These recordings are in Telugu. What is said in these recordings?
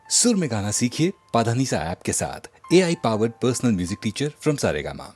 सुर में गाना सीखिए पाधानीसा ऐप के साथ। AI powered personal music teacher from Saregama.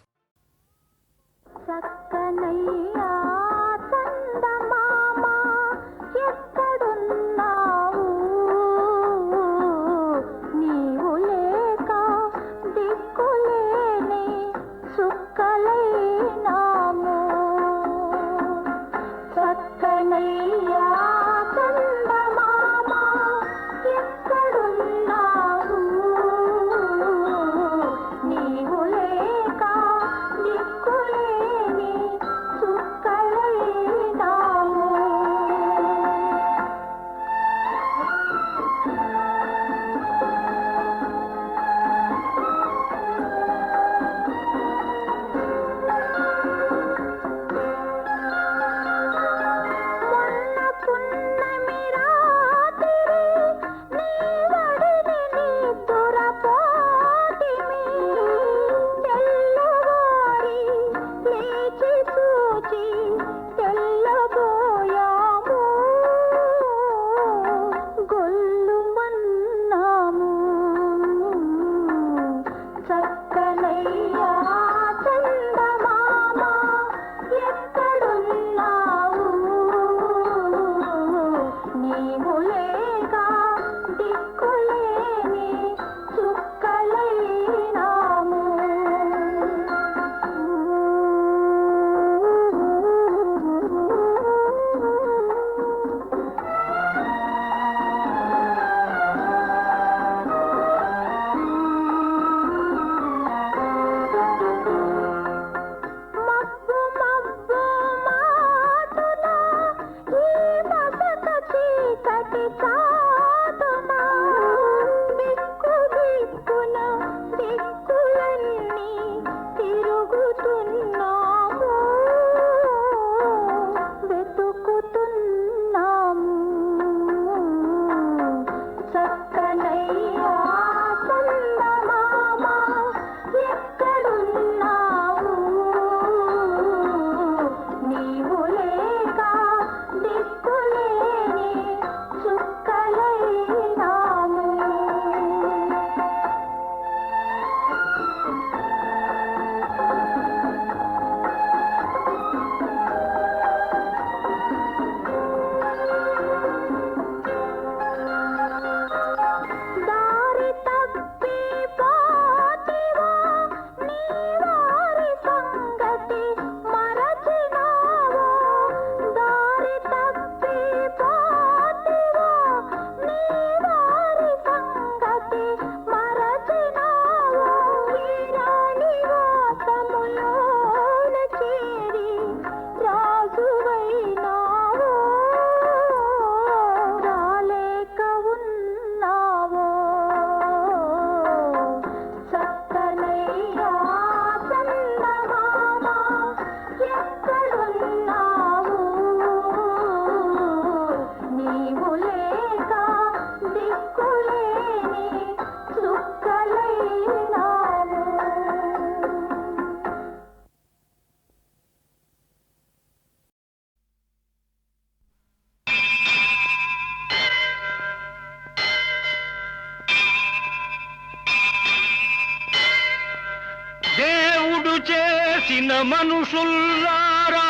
మనుషుల్లారా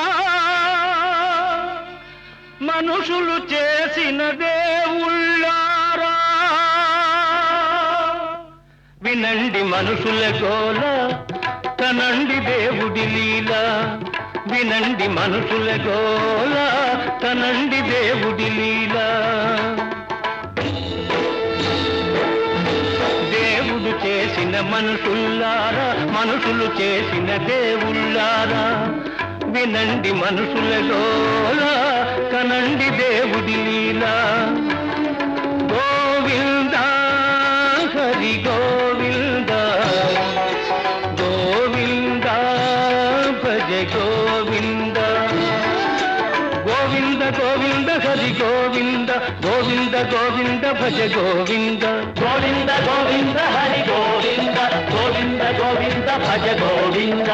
మనుషులు చేసిన దేవుళ్ళారా వినండి మనుషుల గోల కనండి దేవుడి లీల వినండి మనుషుల గోల కనండి దేవుడి లీల దేవుడు చేసిన మనుషుల్లారా మనుషులు చేసిన దేవుళ్ళారా వినండి మనుషుల గోల కనండి దేవుడి లీల గోవింద హరి గోవింద గోవింద భజ గోవింద గోవింద గోవింద హరి గోవింద గోవింద గోవింద భజ గోవింద గోవింద గోవింద హరి గోవింద గోవింద గోవింద భజ గోవింద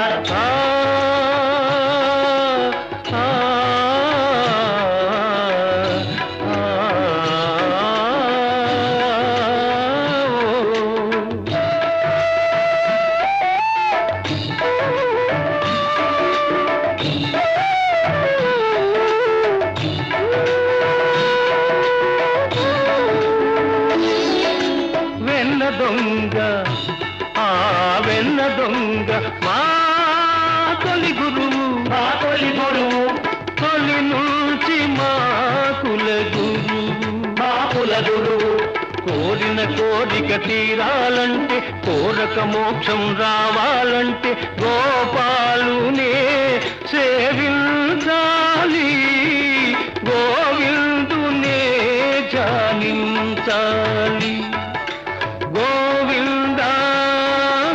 కోరిన కోరిక తీరాలంటే, కోరక మోక్షం రావాలంటే గోపాలునే సేవించాలి, గోవిందునే జానించాలి. గోవింద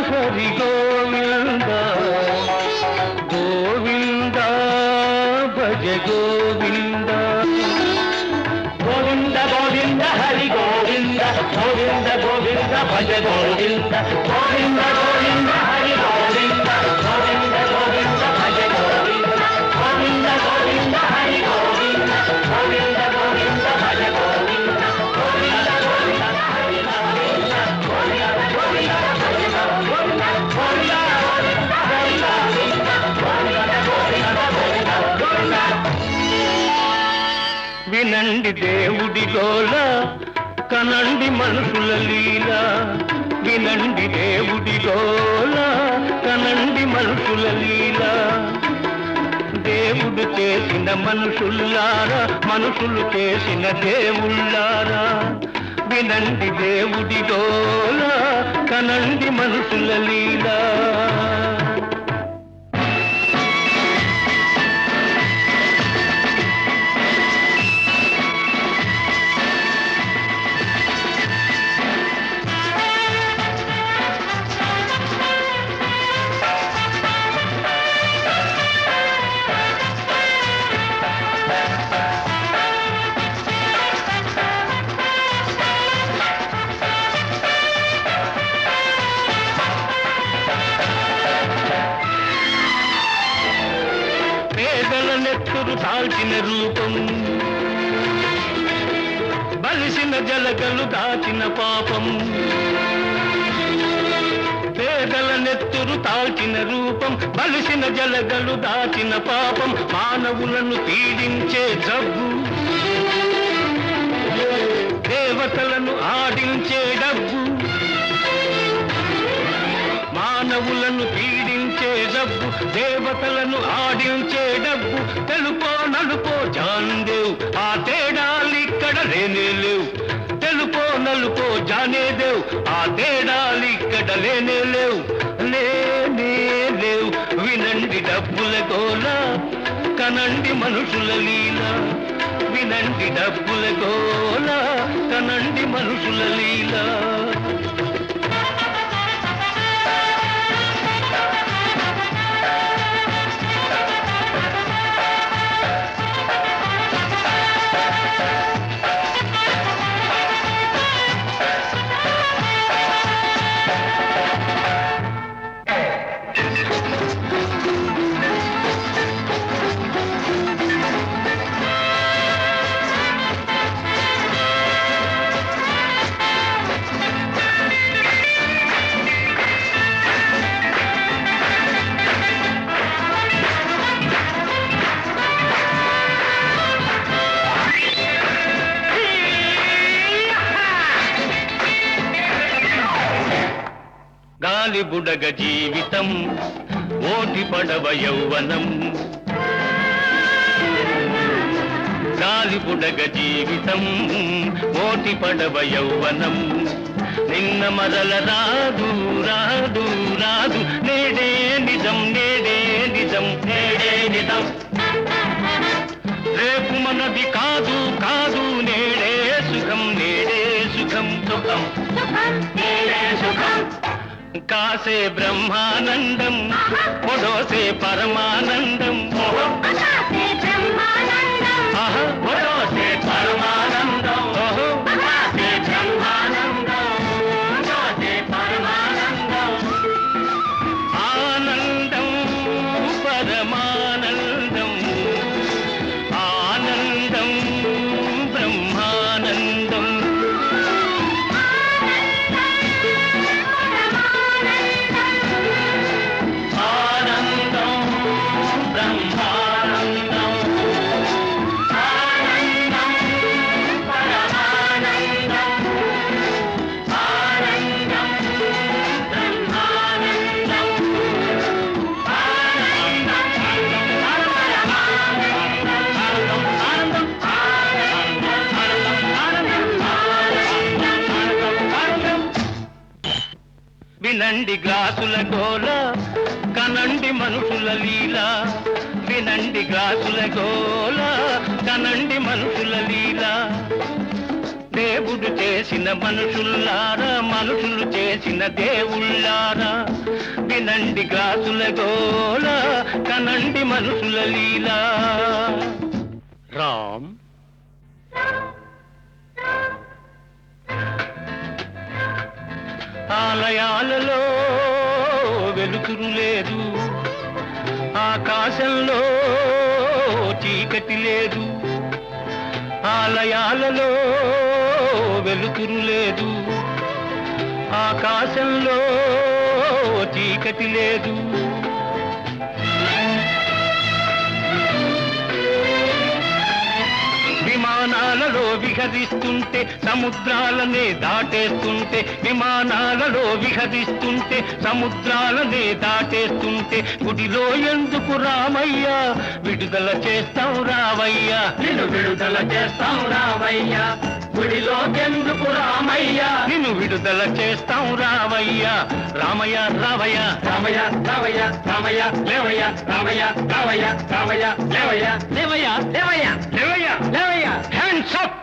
హరి గోవింద, గోవింద భజ గోవింద. గోవింద గోవింద హరి గోవింద, గోవింద గోవింద భజ గోవింద. గోవింద గోవింద హరి గోవింద, గోవింద గోవింద భజ గోవింద. గోవింద గోవింద హరి గోవింద, గోవింద గోవింద భజ గోవింద. గోవింద గోవింద హరి గోవింద, గోవింద గోవింద భజ గోవింద. గోవింద గోవింద హరి గోవింద, గోవింద గోవింద భజ గోవింద. వినండి దేవుడి గోల, కనండి మనుషుల లీల. వినండి దేవుడి గోల, కనండి మనుషుల లీల. దేవుడు చేసిన మనుషుల్లారా, మనుషులు చేసిన దేవుళ్ళారా. వినండి దేవుడి గోల, కనండి మనుషుల లీల. నెత్తురు దాల్చిన రూపం, బలిసిన జలగలు దాచిన పాపం. పేదల నెత్తురు తాల్చిన రూపం, బలిసిన జలగలు దాచిన పాపం. మానవులను పీడించే జబ్బు, దేవతలను ఆడించే డబ్బు. మానవులను పీడించే డబ్బు, దేవతలను ఆడించే డబ్బు. తెలుపో నలుపో జాన్దేవ్, ఆ తేడాలిక్కడ లేనే లేవు. తెలుపో నలుపో జానేదేవ్, ఆ తేడాలిక్కడ లేనే లేవు, లేనే లేవు. వినండి డబ్బుల గోల, కనండి మనుషుల లీల. వినండి డబ్బుల గోల, కనండి మనుషుల లీల. గాలి బుడగ జీవితం, ఓటి పడవ యౌవనం. గాలి బుడగ జీవితం, ఓటి పడవ యౌవనం. నిన్న మరల రాదు రాదు రాదు, నేడే నిజం నేడే నిజం నేడే నిజం. రేపు మనది కాదు కాదు, నేడే సుఖం నేడే సుఖం సుఖం నేడే సుఖం. కాసే బ్రహ్మానందం, ఒడోసే పరమానందం. ఒడోసే పరమానందం, ఒడోసే బ్రహ్మానందం, ఒడోసే పరమానందం. ఆనందం పరమానందం, ఆనందం బ్రహ్మానందం. ఆనందం బ్రహ్మానందం. వినండి గ్లాసుల గోల కనండి మనుషుల లీల వినండి గ్లాసుల గోల కనండి మనుషుల లీల దేవుడు చేసిన మనుషుల్లారా మనుషులు చేసిన దేవుళ్ళారా వినండి గ్లాసుల గోల కనండి మనుషుల లీల రామ్ ఆలయాలలో వెలుతురు లేదు ఆకాశంలో చీకటి లేదు ఆలయాలలో వెలుతురు లేదు ఆకాశంలో చీకటి లేదు విమానాలలో విహరిస్తుంటే సముద్రాలనే దాటేస్తుంటే విమానాలలో విహరిస్తుంటే సముద్రాలనే దాటేస్తుంటే గుడిలో ఎందుకు రామయ్య విడుదల చేస్తాం రావయ్యా నిన్ను విడుదల చేస్తాం రావయ్యా గుడిలో ఎందుకు రామయ్య నిన్ను విడుదల చేస్తాం రావయ్యా రామయ్య రావయ్య రామయ్య రావయ్య రామయ్య లేవయ్య రామయ్య రావయ్య రామయ్య లేవయ్య లేవయ్య లేవయ్య లేవయ్య లేవయ్య హ్యాండ్స్ అప్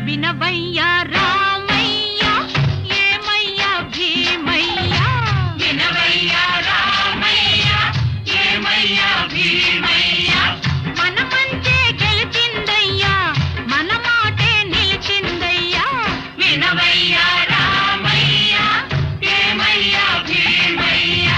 వినవయ్యా రామయ్యా ఏమయ్యా భీమయ్యా మనమంటే గెలిచిందయ్యా మన మాటే నిలిచిందయ్యా వినవయ్యా రామయ్యా ఏమయ్యా భీమయ్యా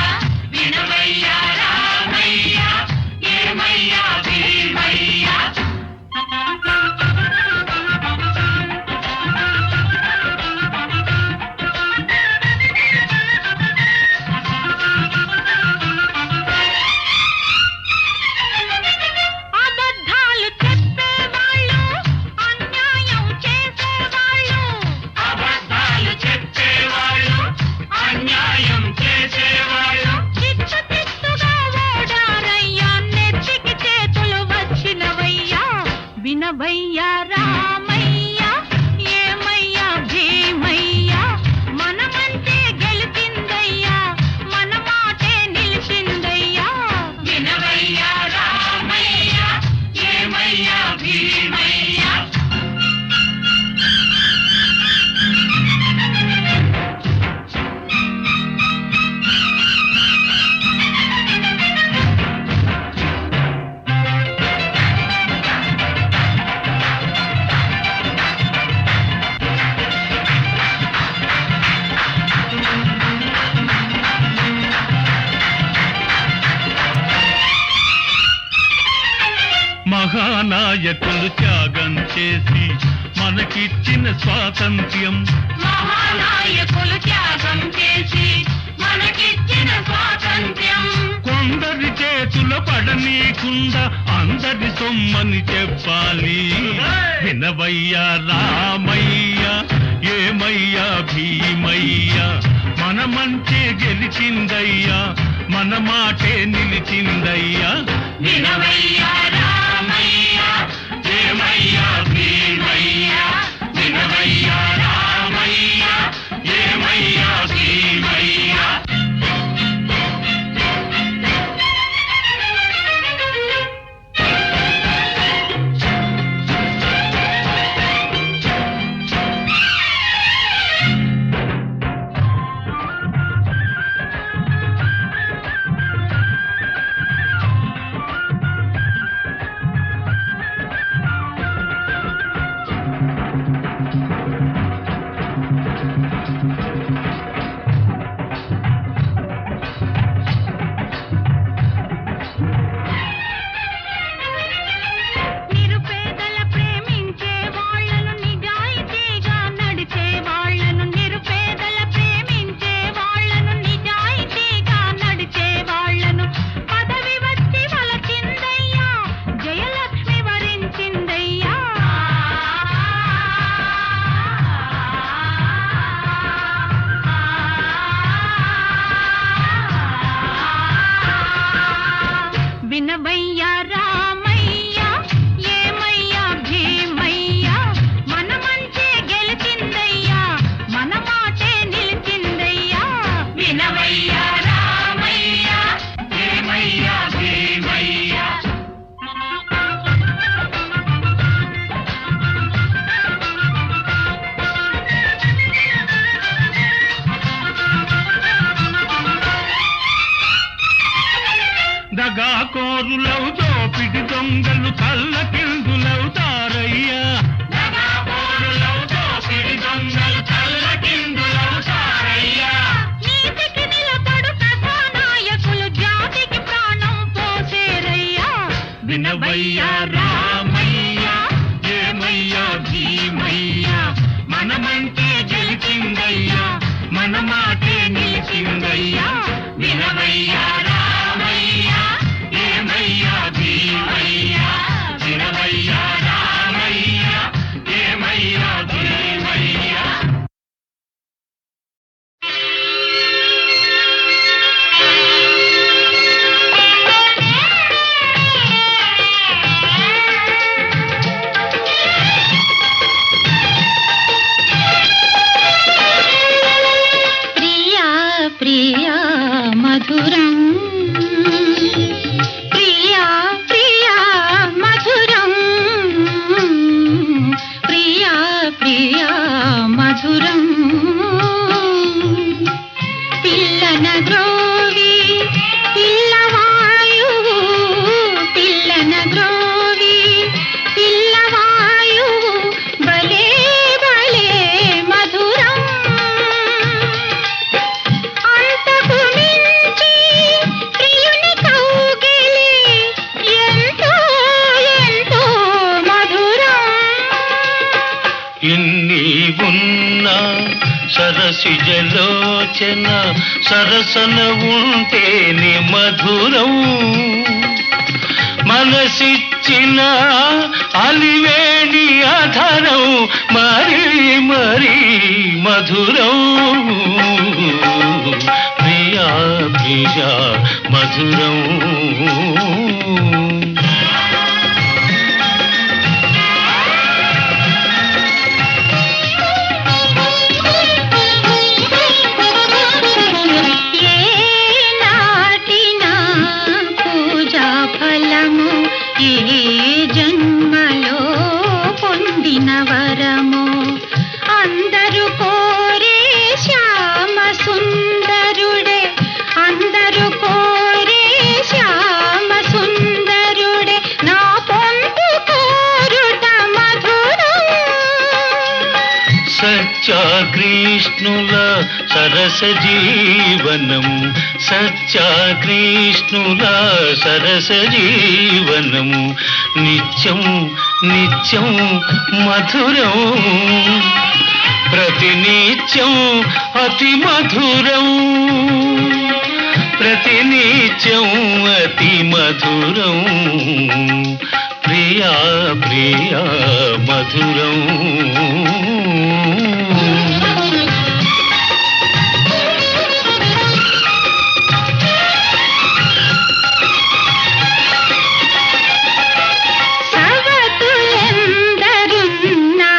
మహానాయకులు త్యాగం చేసి మనకిచ్చిన స్వాతంత్ర్యం మహానాయకులు త్యాగం చేసి మనకిచ్చిన స్వాతంత్ర్యం కొందరి చేతుల పడనీకుండా అందరి సొమ్మని చెప్పాలి వినవయ్యా రామయ్య ఏమయ్యా భీమయ్య మన మంచి గెలిచిందయ్యా మన మాటే నిలిచిందయ్యా వినవయ్యా రామయ్య ఏమయ్యా భీమయ్య వినవయ్యా దొంగలు తల్లకిందులవుతారయ్యా. దొంగలు తల్లకిందులవుతారయ్యా. నీతికి నిలబడు కథానాయకులు జాతికి ప్రాణం పోసేరయ్యా. వినవయ్యా రామయ్యా, ఏమయ్యా భీమయ్యా, మనమంటే గెలిచిందయ్యా, మన మాటే నిలిచిందయ్యా. వినవయ్యా రామయ్యా, ఏమయ్యా భీమయ్యా, వినవయ్యా రామయ్యా, ఏమయ్యా భీమయ్యా. ప్రియా ప్రియా మధురం, ప్రియా ప్రియా మధురం, ప్రియా ప్రియా మధురం. పిల్లన గ్రోవి పిల్లవాయువు, పిల్లన గ్రోవి పిల్లవాయువు, భలే భలే మధురం. అంతకు మించి ప్రియుని కౌగిలి ఎంతో ఎంతో మధురం. ఇన్ని ఉన్నా సరసిజలోచన సరసన ఉంటేని మధురం. మనసిచ్చిన అలివేణి అధరం మరీ మరీ మధురం. ప్రియా ప్రియా మధురం. ఏ నాటినా పూజా ఫలము, ఏ జన్మలో పొందిన వరము. అందరూ కోరే శ్యామ సుందరుడే, అందరూ కోరే శ్యామ సుందరుడే, నా పొందు కోరుట మధురం. సత్యాకృష్ణుల సరస జీవనం, సత్యాకృష్ణుల సరస జీవనం, నిత్యం నిత్యం మధురం. ప్రతినిత్యం అతి మధురం, ప్రతినిత్యం అతి మధురం. ప్రియా ప్రియా మధురం. సవతులెందరున్నా,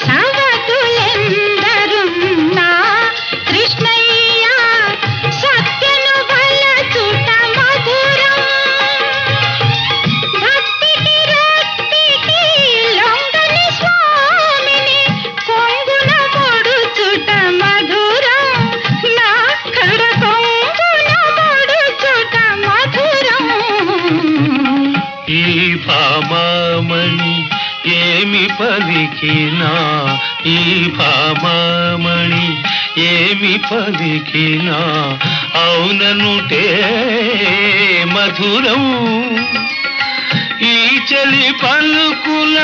సవతులెందరున్నా, కృష్ణయ్య సత్యను వలచుట మధురం. భక్తికి రక్తికి లొంగని స్వామిని కొంగున పొడుచుట మధురం. నా కడ కొంగున పొడుచుట మధురం. ఈ భామామణి ఏమి పలికినా, ఈ భామామణి ఏమి పలికినా, అవుననుటే మధురం. ఈ చలి పలుకుల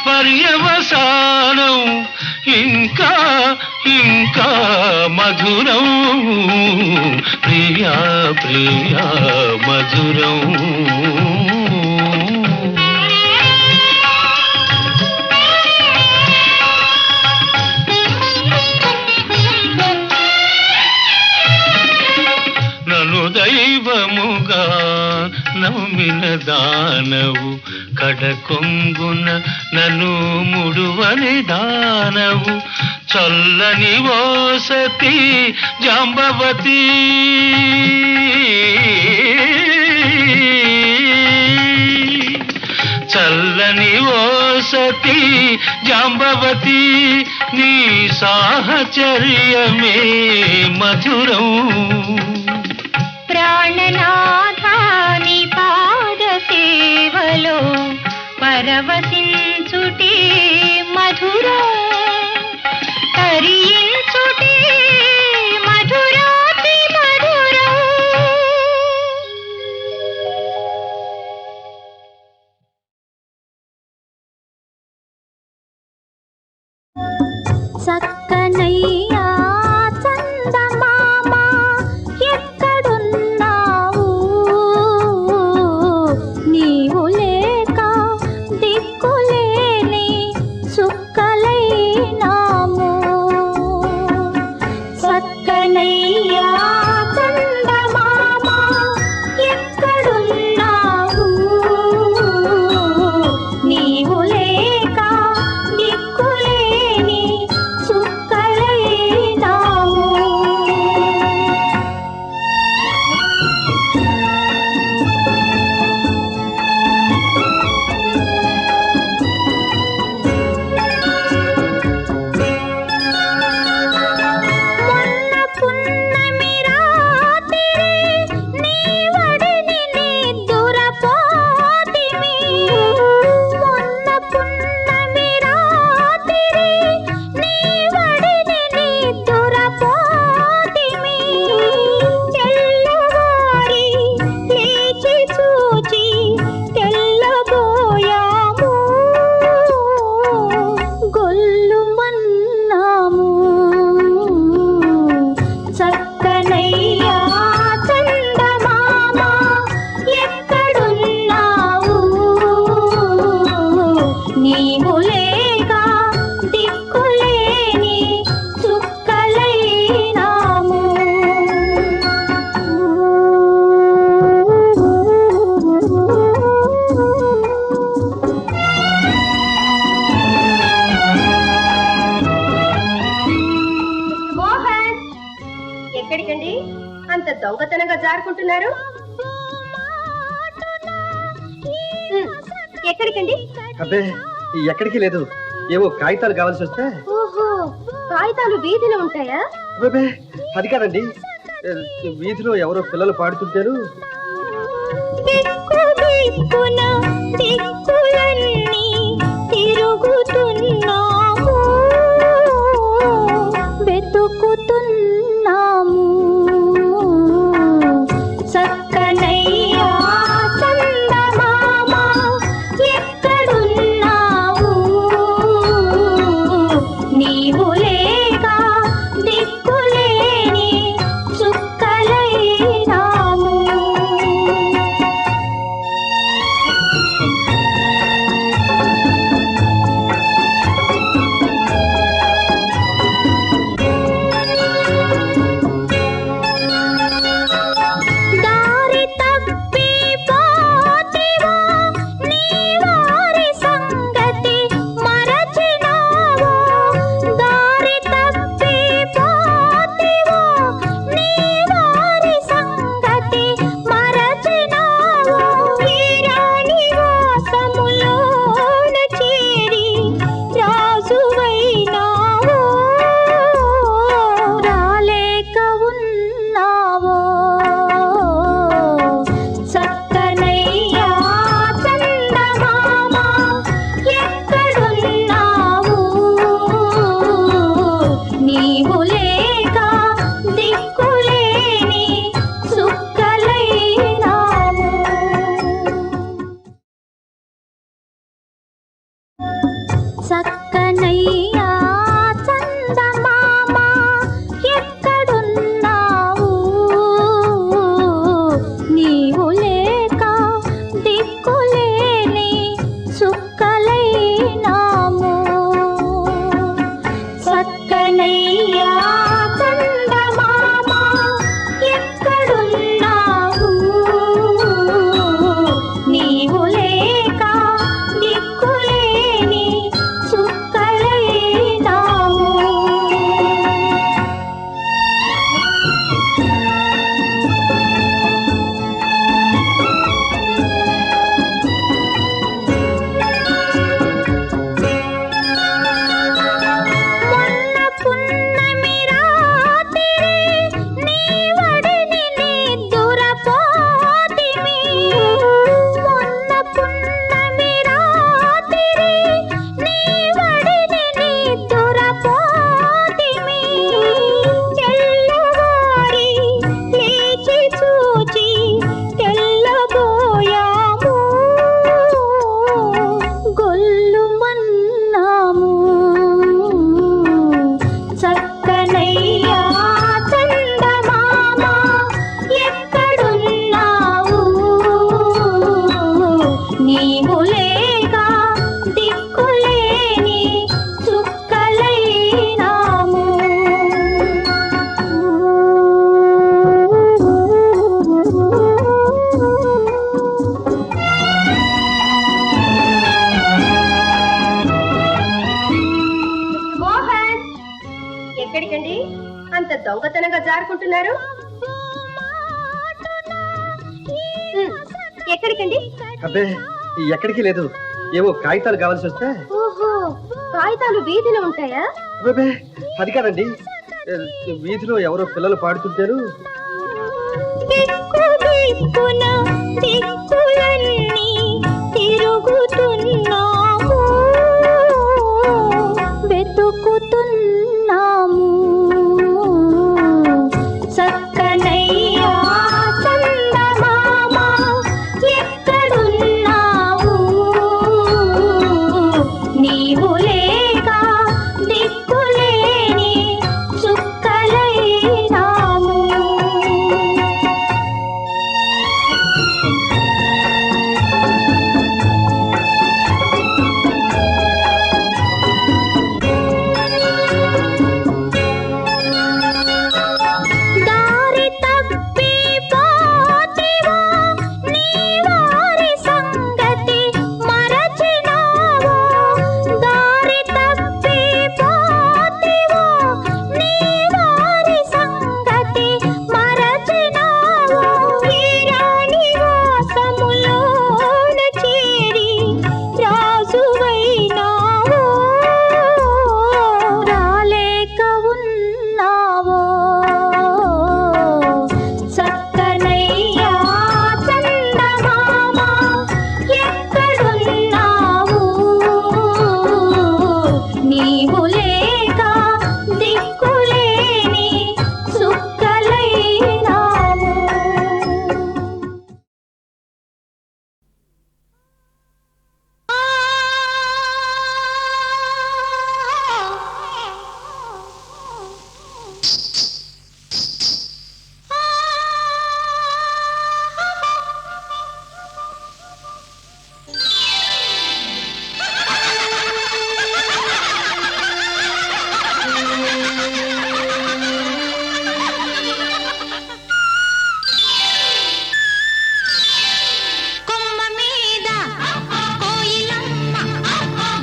పర్యవసానం ఇంకా ఇంకా మధురం. ప్రియా ప్రియా మధురం. నన్ను దైవముగా నమ్మిన దానవు, కడకొంగున నన్ను ముడువని దానవు. చల్లని ఓ సతీ జాంబవతి, చల్లని ఓ సతీ జాంబవతి, నీ సాహచర్యమే మధురం. ప్రాణనాథాని పాద సేవలో పరవశించుటే మధురం తరించుటే మధురాతి మధురం. చక్కనయ్యా చందమామ ఎక్కడున్నావు నీవు లేక దిక్కులేని చుక్కలైనాము. చక్కనయ్యా చందమామ ఎక్కడున్నావు నీవు లేక దిక్కులేని చుక్కలైనాము. మొన్న పున్నమి రాత్రి నీ వడిని నిద్దురపోతిమి. మొన్న పున్నమి రాత్రి నీ వడిని నిద్దురపోతిమి. తెల్లవారి లేచి చూచి తెల్లబోయాము గొల్లుమన్నాము. చక్కనయ్యా చందమామ ఎక్కడున్నావు నీవు లేక దిక్కులేని చుక్కలైనాము. మోహన్, ఎక్కడికండి అంత దొంగతనంగా జారుకుంటున్నారు? ఎక్కడికండి? అబ్బే ఎక్కడికి లేదు, ఏవో కాగితాలు కావాల్సి వస్తే. ఓహో, కాగితాలు వీధిలో ఉంటాయా? అబ్బే అది కాదండి, వీధిలో ఎవరో పిల్లలు పాడుతుంటారు. దిక్కు దిక్కున దిక్కులన్నీ తిరుగుతున్నాము వెతుకుతున్నాము. చక్కనయ్యా చందమామ ఎక్కడున్నావు నీవు లేక దిక్కులేని చుక్కలైనాము. దారి తప్పి పోతివా నీ వారి సంగతి మరచినావో. దారి తప్పి పోతివా నీ వారి సంగతి మరచినావో. ఈ రాణి వాసములోన చేరి రాజువైనావో రాలేక ఉన్నావో. చక్కనయ్యా చందమామ ఎక్కడున్నావు నీవు లేక దిక్కులేని చుక్కలైనాము. చక్కనయ్యా చందమామ ఎక్కడున్నావు నీవు లేక దిక్కులేని చుక్కలైనాము. చక్కనయ్యా చందమామ ఎక్కడున్నావు నీవు లేక దిక్కులేని చుక్కలైనాము. దొంగతనంగా జారుకుంటున్నారు? ఎక్కడికండి? అబ్బే ఎక్కడికి లేదు, ఏవో కాగితాలు కావాల్సి వస్తే. ఓహో, కాగితాలు వీధిలో ఉంటాయా? అబ్బే అది కాదండి, వీధిలో ఎవరో పిల్లలు పాడుతుంటారు. దిక్కు దిక్కున దిక్కులన్నీ తిరుగుతున్నాము, వెతుకుతున్నాము. చక్కనయ్యా చందమామ ఎక్కడున్నావు, నీవు లేక దిక్కులేని చుక్కలైనాము. దారి తప్పి పోతివా, నీ వారి సంగతి మరచినావో. దారి తప్పి పోతివా, నీ వారి సంగతి మరచినావో. వీరాని వాసములోన చేరి రాజువైనావో, రాలేక ఉన్నావో. చక్కనయ్యా చందమామ ఎక్కడున్నావు, నీవు లేక దిక్కులేని చుక్కలైనావు. కొమ్మ మీద కోయిలమ్మ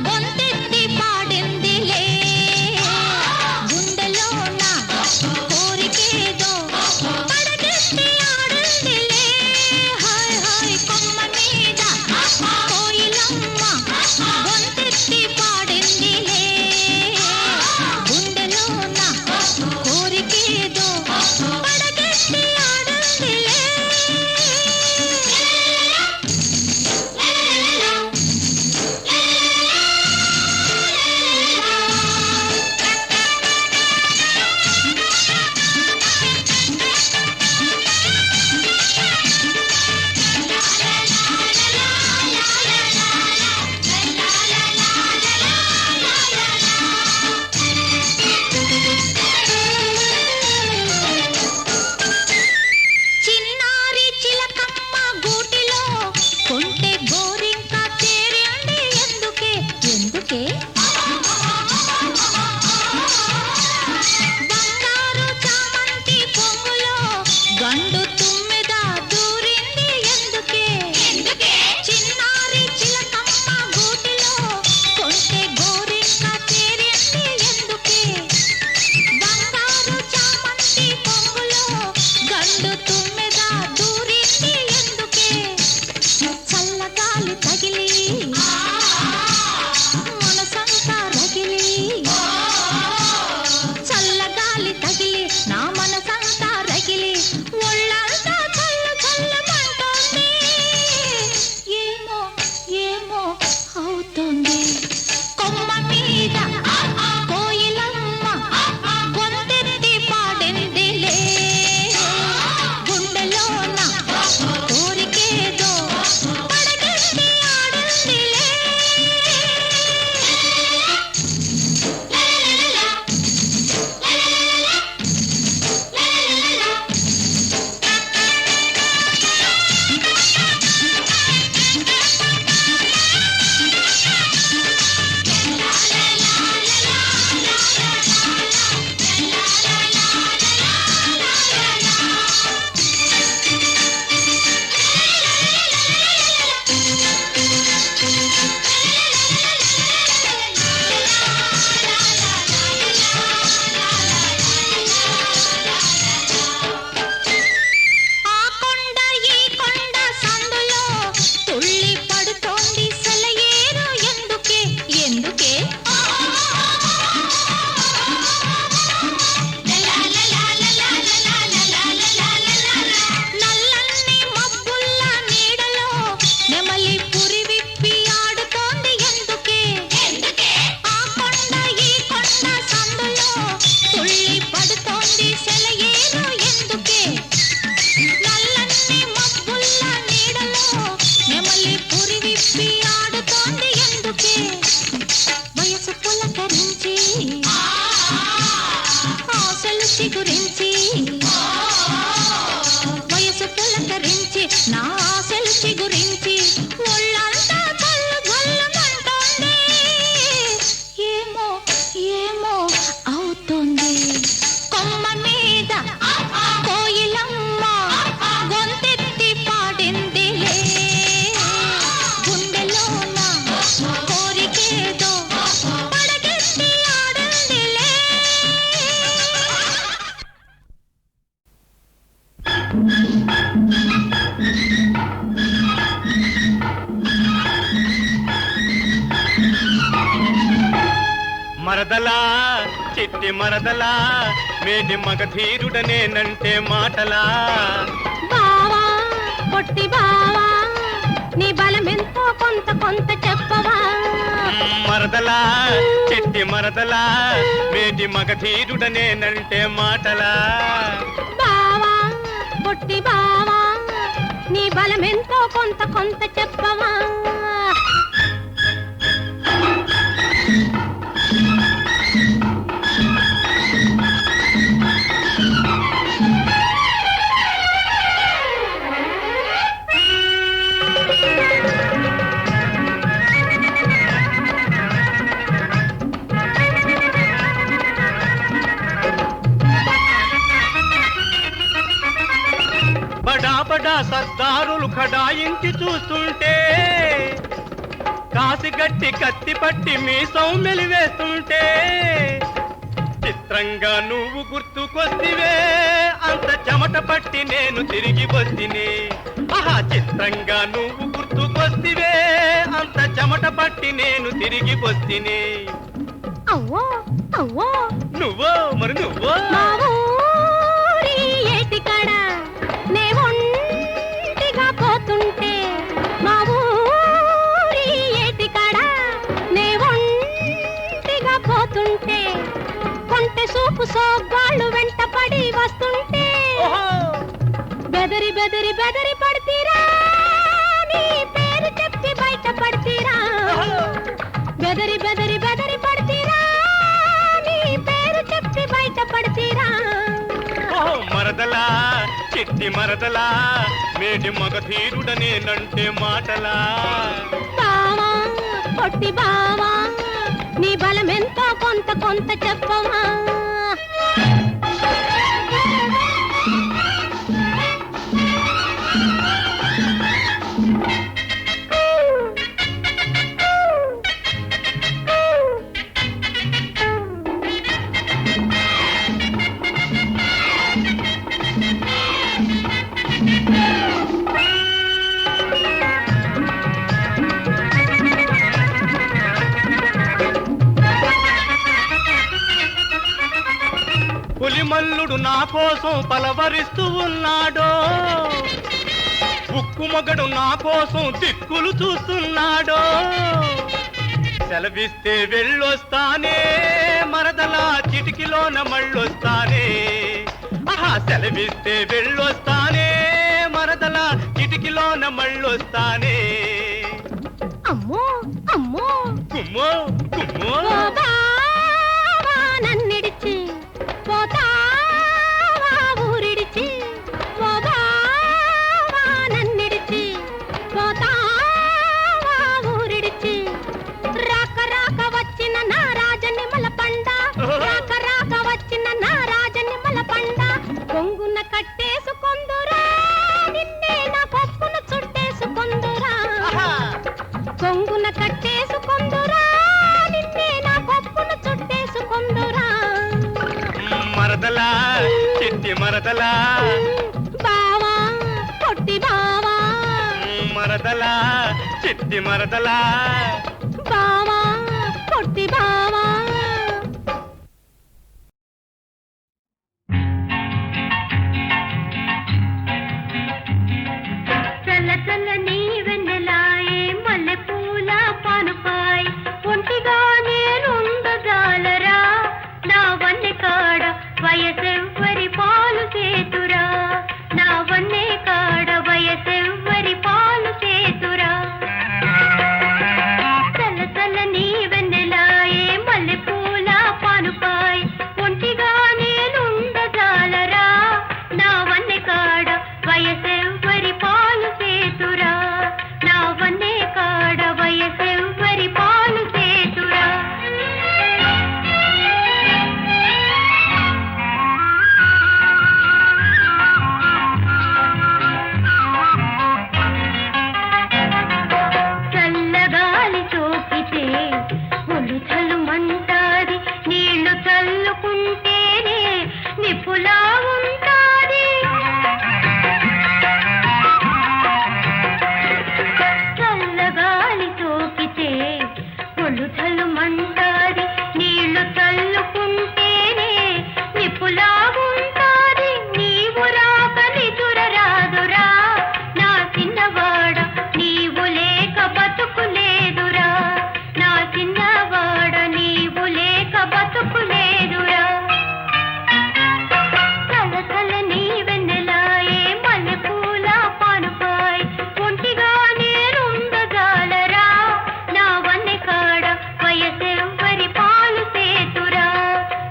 గొంతెత్తి పాడిందిలే, గుండెలోన కోరికేదో పడగెత్తి ఆడిందిలే. హాయ్ హాయ్ కొమ్మ మీద కోయిలమ్మ గొంతెత్తి పాడిందిలే, గుండెలోన కోరికేదో పడగెత్తి ఆడిందిలే. చిన్నారి చిలకమ్మ గూటిలో కొంటె గోరింక చేరింది ఎందుకే ఎందుకే. బంగారు చామంతి పొంగులో గండు తుమ్మెద దూరింది ఎందుకే ఎందుకే. చిన్నారి చిలకమ్మ గూటిలో కొంటె గోరింక చేరింది ఎందుకే. బంగారు చామంతి పొంగులో గండు తుమ్మెద దూరింది ఎందుకే. చల్లగాలి తగిలి మనసంతా రగిలి, చల్లగాలి తగిలి నా మనసంతా రగిలి, ఒళ్ళంతా చల్ల చల్లమంటోంది. ఏమో ఏమో అవుతోంది. కొమ్మ మీద కోయిలమ్మ గొంతెత్తి పాడిందిలే, గుండెలోన కోరికేదో పడగెత్తి ఆడిందిలే. చిగురించి వయసు పులకరించి నా ఆశలు చిగురించి ఒళ్ళంతా కళ్ళు గొల్లమంటోంది ఏమో ఏమో అవుతోంది కొమ్మ మీద కోయిలమ్మ గొంతెత్తి పాడిందిలే గుండెలోన కోరికేదో పడగెత్తి ఆడిందిలే మరదలా చిట్టి మరదలా మేటి మగధీరుడనేనంటే మాటలా బావా పొట్టి బావా నీ బలమెంతో కొంత కొంత చెప్పవా మరదలా చిట్టి మరదలా మేటి మగధీరుడనేనంటే మాటలా బావా పొట్టి బావా నీ బలమెంతో కొంత కొంత చెప్పవా బడా బడా సర్దారులు ఖడాయించి చూస్తుంటే కాసిగట్టి కత్తి పట్టి మీసం మెలివేస్తుంటే చిత్రంగా నువ్వు గుర్తుకొస్తివే అంత చెమట పట్టి నేను తిరిగి వస్తిని ఆహా చిత్రంగా నువ్వు గుర్తుకొస్తివే అంత చెమట పట్టి నేను తిరిగి వస్తిని అవ్వో అవ్వో నువ్వో మరి నువ్వో మా ఊరి ఏటికాడ నే ఒంటిగా పోతుంటే మా ఊరి ఏటికాడ నే ఒంటిగా పోతుంటే కొంటె సూపు సోగ్గాళ్ళు వెంట పడి వస్తుంటే బెదరి బెదరి బెదరి పడతీరా నీ పేరు చెప్పి బయట పడతీరా బెదరి బెదరి బెదరి పడతీరా నీ పేరు చెప్పి బయట పడతీరా మరదలా చిట్టి మరదలా మేటి మగధీరుడనేనంటే మాటలా బావా పొట్టి బావా నీ బలమెంతో కొంత కొంత చెప్పవా పులిమల్లుడు నా కోసం పలవరిస్తూ ఉన్నాడో ఉక్కు మొగడు నా కోసం దిక్కులు చూస్తున్నాడో సెలవిస్తే వెళ్ళొస్తానే మరదలా చిటికిలోన మళ్ళొస్తానే ఆహా సెలవిస్తే వెళ్ళొస్తానే మరదలా చిటికిలోన మళ్ళొస్తానే అమ్మో అమ్మో కుమ్మో కుమ్మో ఓ బావా నన్నిడిచి పోతావా ఊరిడిచి ఓ బావా నన్నిడిచి పోతావా ఊరిడిచి రాక రాక వచ్చిన నా రాజనిమల పండ రాక రాక వచ్చిన నా రాజనిమల పండ కొంగున కట్టేసుకొందురా నిన్నే నా పప్పును చుట్టేసుకొందురా కొంగున కట్టేసుకొందురా నిన్నే నా పప్పును చుట్టేసుకొందురా మరదలా చిట్టి మరదలా బావా పొట్టి బావా మరదలా చిట్టి మరదలా బావా పొట్టి బావా చల్ల చల్లని వెన్నెలాయే మల్లె పూల పానుపాయ్ ఒంటిగా నేనుండజాలరా నా వన్నె కాడ వయసెవ్వరి పాలు చేతురా నా వన్నె కాడ వయసెవ్వరి పాలు చేతురా ఝలుమంటాది నీళ్లు చల్లుకుంటేనే నిప్పులాగుంటాది నీవు రాక నిదురరాదురా నా చిన్నవాడ నీవు లేక బతుకులేదురా నా చిన్నవాడ నీవు లేక బతుకులేదురా కలకల నీ వెన్నెలాయే మల్లెపూల పానుపాయ్ ఒంటిగా నేనుండగాలరా నా వన్నె కాడ వయసెవ్వరి పాలు సేతురా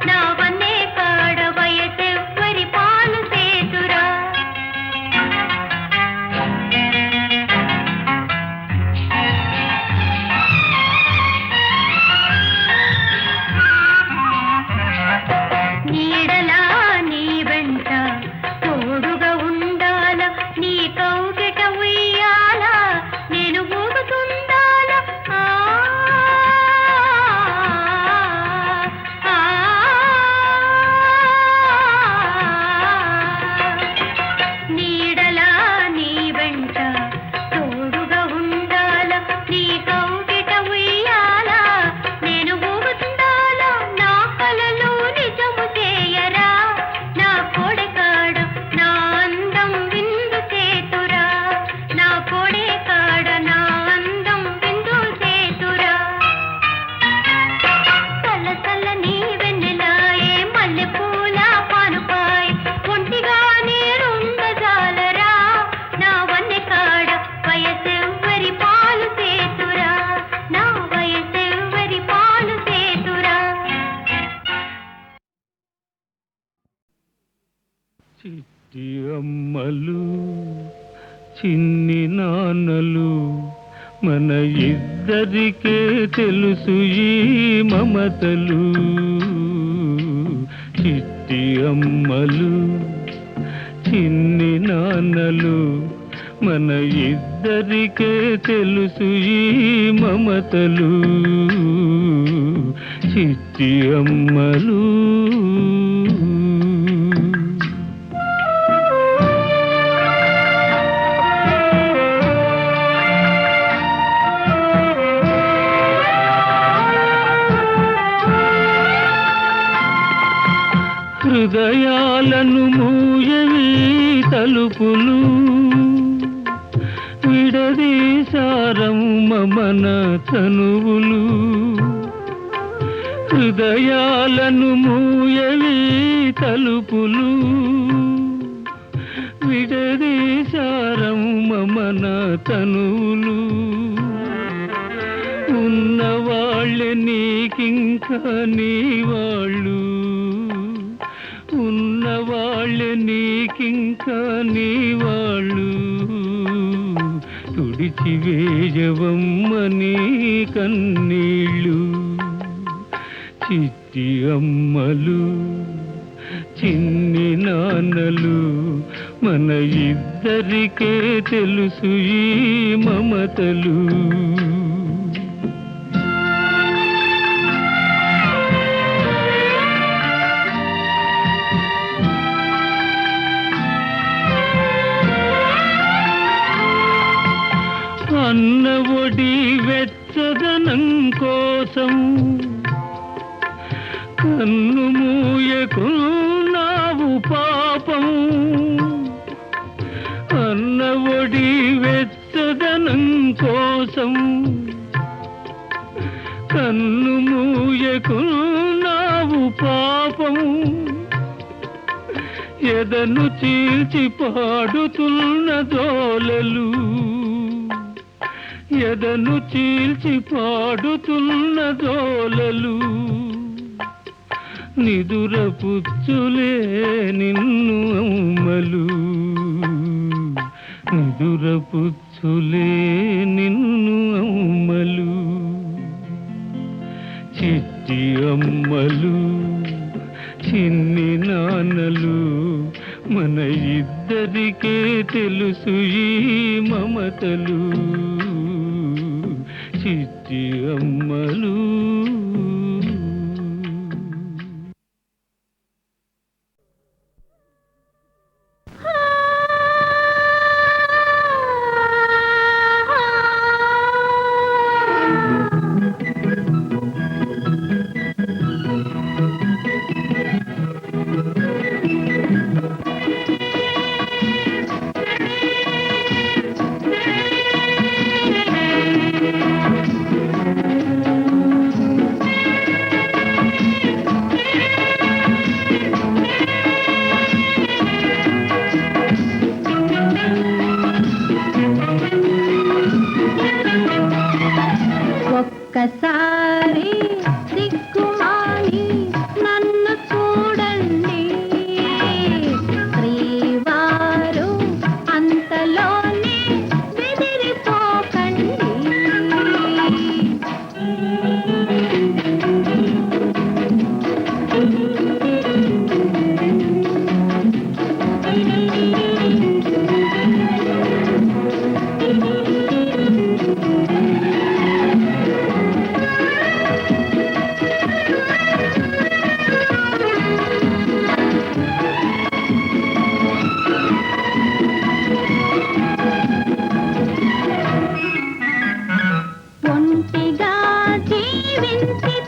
నా వన్నె కాడ వయసెవ్వరి పాలు సేతురా నీడలా నీ వెంట తోడుగా ఉండాల నీ కౌగిట ఉయ్యాల నేను ఊగుతుండాల నీడలా నీ వెంట తోడుగా ఉండాల నీ కౌగిట ఉయ్యాల నేను ఊగుతుండాల నా కలలు నిజము చేయరా నా కోడెకాడ నా అందం విందు చేతురా నా కోడెకాడ నా అందం విందు చేతురా కలకల నీ వెన్నెలాయే మల్లెపూల పానుపాయ్ ఒంటిగా నేనుండగాలరా నా వన్నె కాడ వయసెవ్వరి పాలు సేతురా నా వయసెవ్వరి పాలు సేతురా చిట్టి అమ్మలు చిన్ని నాన్నలు మన ఇద్దరికే తెలుసు ఈ మమతలు చిట్టి అమ్మలు చిన్ని నాన్నలు మన ఇద్దరికే తెలుసు ఈ మమతలు చిట్టి అమ్మలు హృదయాలను మూయవి తలుపులు విడదీశారమ్మ మన తనువులు హృదయాలను మూయవి తలుపులు విడదీశారమ్మ మన తనువులు ఉన్నవాళ్ళే నీకింకా నీ వాళ్ళు ఉన్నవాళ్ళే నీకింకా నీ వాళ్ళు తుడిచివేయవమ్మని కన్నీళ్ళు చిట్టి అమ్మలు చిన్ని నాన్నలు మన ఇద్దరికే తెలుసు ఈ మమతలు అన్న ఒడి వెచ్చదనం కోసం కన్ను మూయకున్నావు పాపం అన్న ఒడి వెచ్చదనం కోసం కన్ను మూయకున్నావు పాపం ఎదను చీల్చి పాడుతున్న దోలలు ఎదను చీల్చి పాడుతున్న దోలలు నిదురపుచ్చులే నిన్ను అమ్మలు నిదురపుచ్చులే నిన్ను అమ్మలు చిట్టి అమ్మలు చిన్ని నాన్నలు మన ఇద్దరికే తెలుసు ఈ మమతలు చిట్టి అమ్మలు ఇంటి